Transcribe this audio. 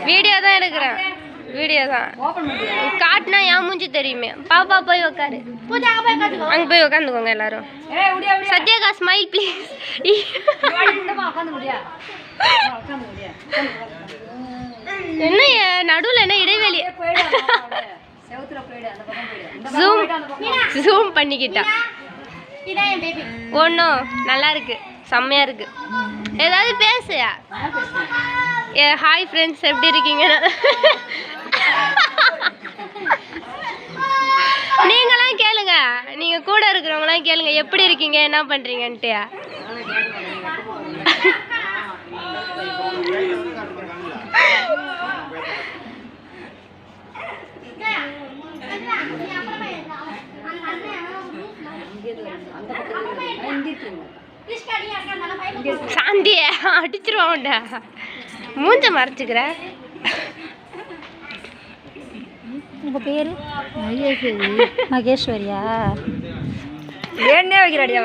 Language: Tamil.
வீடியோ தான் எடுக்கிறேன். வீடியோ தான் காட்டினா என் மூஞ்சி தெரியுமே. பாப்பா போய் உக்காரு. அங்கே போய் உக்காந்துக்கோங்க எல்லாரும். சத்யாக்கா ஸ்மைல் ப்ளீஸ். என்ன நடுவில் என்ன இடைவெளி? ஜூம் பண்ணிக்கிட்டா. ஒன்றும் நல்லா இருக்கு, செம்மையா இருக்கு. ஏதாவது பேசு. ஹாய் ஃப்ரெண்ட்ஸ், எப்படி இருக்கீங்க? நீங்களாம் கேளுங்க, நீங்க கூட இருக்கிறவங்களாம் கேளுங்க எப்படி இருக்கீங்க, என்ன பண்றீங்கன்ட்டு. சாந்திய அடிச்சிருவான்டா, மூஞ்ச மறைச்சுக்கிற. உங்க பேரு மகேஸ்வரியா? ஏன்னே வைக்கிறாடியா?